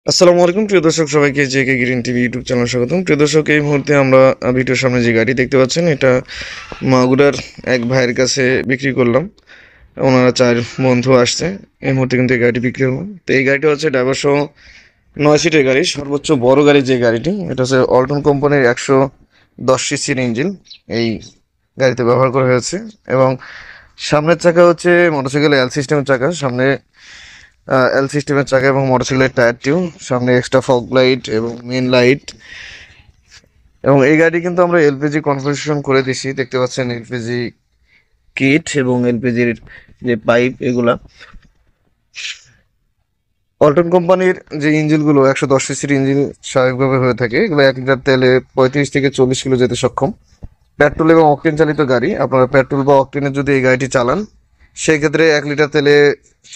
আসসালামু আলাইকুম প্রিয় দর্শক, সবাইকে JK green TV YouTube channel স্বাগতম। প্রিয় দর্শক, এই মুহূর্তে আমরা ভিডিওর সামনে যে গাড়ি দেখতে পাচ্ছেন, এটা মাগুরার এক ভাইয়ের কাছে বিক্রি করলাম। ওনারা 4 বন্ধু আসছে, এই মুহূর্তে কিন্তু এই গাড়িটি বিক্রি হলো। তো এই গাড়িটা হচ্ছে ড্রাইভার সহ 9 সিটের গাড়ি, সর্বোচ্চ বড় গাড়ি যে গাড়িটি, এটা হচ্ছে অল্টন কোম্পানির 110 সিসির ইঞ্জিন এই গাড়িতে ব্যবহার করা হয়েছে। এবং সামনের চাকা হচ্ছে মোটরসাইকেল এল সিস্টেমের চাকা, সামনে এল সিস্টেমের চাকা এবং মোটরসাইকেলের টায়ার টিউব, সামনে এক্সট্রা ফগ লাইট এবং মেন লাইট। এবং এই গাড়ি কিন্তু আমরা এলপিজি কনভার্সন করে দিছি, দেখতে পাচ্ছেন এলপিজি কিট এবং এলপিজির যে পাইপ এগুলা। অল্টন কোম্পানির যে ইঞ্জিনগুলো 110 সিসির ইঞ্জিন স্বাভাবিকভাবে হয়ে থাকে, এগুলো 1 লিটার তেলে 35 থেকে 40 কিলো যেতে সক্ষম। পেট্রোল এবং অকটেন চালিত গাড়ি, আপনারা পেট্রোল বা অকটেনের যদি এই গাড়িটি চালান, সেই ক্ষেত্রে 1 লিটার তেলে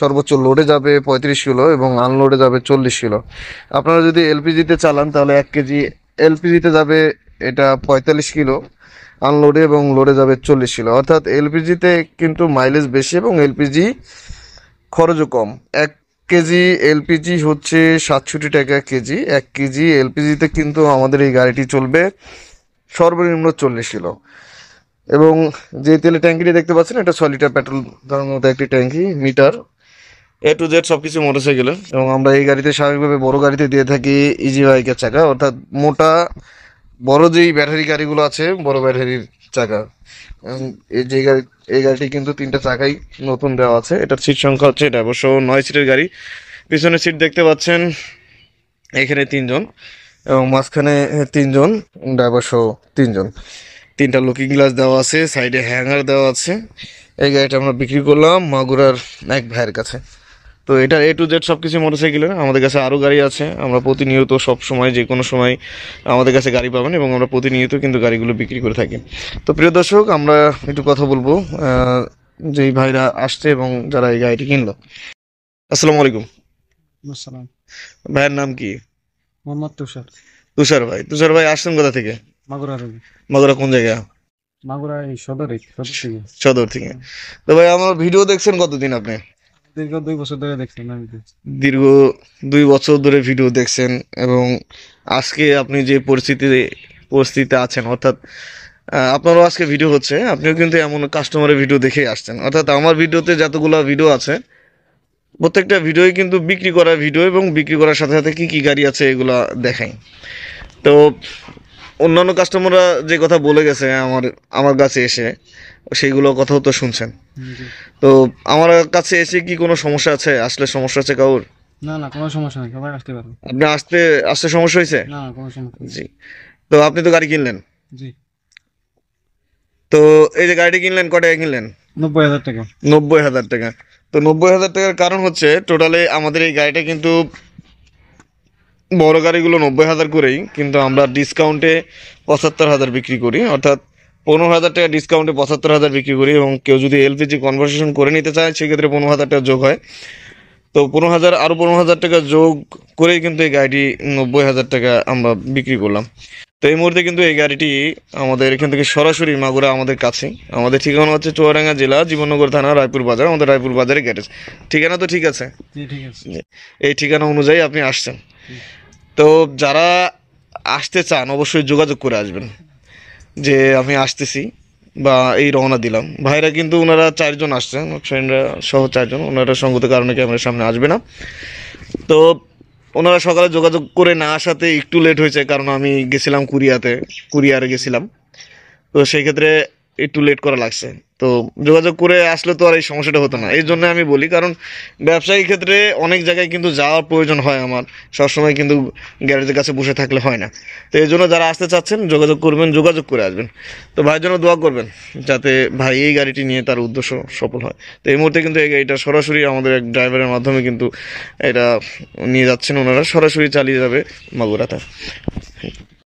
সর্বোচ্চ লোডে যাবে 35 কিলো এবং আনলোডে যাবে 40 কিলো। আপনারা যদি এলপিজিতে চালান তাহলে 1 কেজি এলপিজিতে যাবে এটা 45 কিলো আনলোডে, এবং লোডে যাবে 40 কিলো। অর্থাৎ এলপিজিতে কিন্তু মাইলেজ বেশি এবং এলপিজি খরচও কম। 1 কেজি এলপিজি হচ্ছে 67 টাকা কেজি। 1 কেজি এলপিজিতে কিন্তু আমাদের এই গাড়িটি চলবে সর্বনিম্ন 40 কিলো। এবং যে তেলের ট্যাঙ্কিটি দেখতে পাচ্ছেন, এটা 6 লিটার পেট্রোল ধরার মতো একটি ট্যাঙ্কি, মিটার এ টু জেড সবকিছু মোটরসাইকেলে। এবং আমরা এই গাড়িতে স্বাভাবিকভাবে বড় গাড়িতে দিয়ে থাকি ইজি বাইকের চাকা, অর্থাৎ মোটা বড় যেই ব্যাটারি গাড়িগুলো আছে, বড় ব্যাটারির চাকা। এবং এই গাড়িটি কিন্তু 3টা চাকাই নতুন দেওয়া আছে। এটার সিট সংখ্যা হচ্ছে, এটা অবশ্য 9 সিটের গাড়ি। পিছনে সিট দেখতে পাচ্ছেন, এখানে 3 জন এবং মাঝখানে 3 জন, ড্রাইভার সহ 3 জন। 3টা লুকিং গ্লাস দেওয়া আছে, সাইডে হ্যাঙ্গার দেওয়া আছে। এই গাড়িটা আমরা বিক্রি করলাম মাগুরার এক ভাইয়ের কাছে। তো এটা এ টু জেড সব কিছু মোটরসাইকেলের। আমাদের কাছে আরও গাড়ি আছে, আমরা প্রতিনিয়ত সব সময় যে কোনো সময় আমাদের কাছে গাড়ি পাবেন, এবং আমরা প্রতিনিয়ত কিন্তু গাড়িগুলো বিক্রি করে থাকি। তো প্রিয় দর্শক, আমরা একটু কথা বলবো যেই ভাইরা আসছে এবং যারা এই গাড়িটি কিনলো। আসসালামু আলাইকুম। আসসালাম। ভাইয়ের নাম কি? মোহাম্মদ তুষার। তুষার ভাই। তুষার ভাই আসছেন কোথা থেকে? মাগুরা থেকে। মাগুরা কোন জায়গা? মাগুরা এই সদর থেকে। সদর থেকে। তো ভাই, আমার ভিডিও দেখছেন কতদিন আপনি? দীর্ঘ 2 বছর ধরে দেখছেন আমি দেখছি। দীর্ঘ 2 বছর ধরে ভিডিও দেখছেন, এবং আজকে আপনি যে পরিস্থিতিতে আছেন, অর্থাৎ আপনারও আজকে ভিডিও হচ্ছে, আপনিও কিন্তু এমন কাস্টমারের ভিডিও দেখেই আসছেন। অর্থাৎ আমার ভিডিওতে যতগুলো ভিডিও আছে, প্রত্যেকটা ভিডিওই কিন্তু বিক্রি করা ভিডিও, এবং বিক্রি করার সাথে সাথে কি কি গাড়ি আছে এগুলা দেখাই। তো অন্যান্য কাস্টমাররা যে কথা বলে গেছে আমার আমার কাছে এসে, সেইগুলো কথাও তো শুনছেন। জি। তো আমার কাছে এসে কি কোনো সমস্যা আছে? আসলে সমস্যা আছে কাউর? না না, কোনো সমস্যা নেই, সবাই আসতে পারবে। আপনি আসতে আসতে সমস্যা হয়েছে? না না, কোনো সমস্যা নেই। জি। তো আপনি তো গাড়ি কিনলেন, জি। তো এই যে গাড়িটি কিনলেন, কয় টাকা কিনলেন? 90,000 টাকা। 90,000 টাকা। তো 90,000 টাকার কারণ হচ্ছে, টোটালে আমাদের এই গাড়িটা কিন্তু বড় গাড়িগুলো 90,000 করেই, কিন্তু আমরা ডিসকাউন্টে 75,000 বিক্রি করি। অর্থাৎ 15,000 টাকা ডিসকাউন্টে 75,000 বিক্রি করি। এবং কেউ যদি এলপিজি কনভার্সেশন করে নিতে চায়, সেক্ষেত্রে 15,000 টাকা যোগ হয়। তো 15,000 আরও 15,000 টাকা যোগ করেই কিন্তু এই গাড়িটি 90,000 টাকা আমরা বিক্রি করলাম। তো এই মুহূর্তে কিন্তু এই গাড়িটি আমাদের এখান থেকে সরাসরি মাগুরা আমাদের কাছে। আমাদের ঠিকানা হচ্ছে চুয়াডাঙ্গা জেলা, জীবননগর থানা, রায়পুর বাজার। আমাদের রায়পুর বাজারে গ্যারেজ। ঠিকানা তো ঠিক আছে? জি, ঠিক আছে। জি। এই ঠিকানা অনুযায়ী আপনি আসছেন। জি। তো যারা আসতে চান অবশ্যই যোগাযোগ করে আসবেন যে আমি আসতেছি বা এই রওনা দিলাম। ভাইরা কিন্তু ওনারা 4 জন আসছেন, ফ্রেন্ডরা সহ 4 জন। ওনারা সঙ্গত কারণে ক্যামেরার সামনে আসবে না। তো ওনারা সকালে যোগাযোগ করে না আসাতে একটু লেট হয়েছে, কারণ আমি গেছিলাম কুরিয়ারে গেছিলাম। তো সেই ক্ষেত্রে একটু লেট করা লাগছে। তো যোগাযোগ করে আসলে তো আর এই সমস্যাটা হতো না। এই জন্য আমি বলি, কারণ ব্যবসায়িক ক্ষেত্রে অনেক জায়গায় কিন্তু যাওয়ার প্রয়োজন হয় আমার, সবসময় কিন্তু গ্যারেজের কাছে বসে থাকলে হয় না। তো এই জন্য যারা আসতে চাচ্ছেন যোগাযোগ করবেন, যোগাযোগ করে আসবেন। তো ভাইয়ের জন্য দোয়া করবেন যাতে ভাই এই গাড়িটি নিয়ে তার উদ্দেশ্য সফল হয়। তো এই মুহূর্তে কিন্তু এই গাড়িটা সরাসরি আমাদের এক ড্রাইভারের মাধ্যমে কিন্তু এটা নিয়ে যাচ্ছেন, ওনারা সরাসরি চালিয়ে যাবে মাগুরাতে।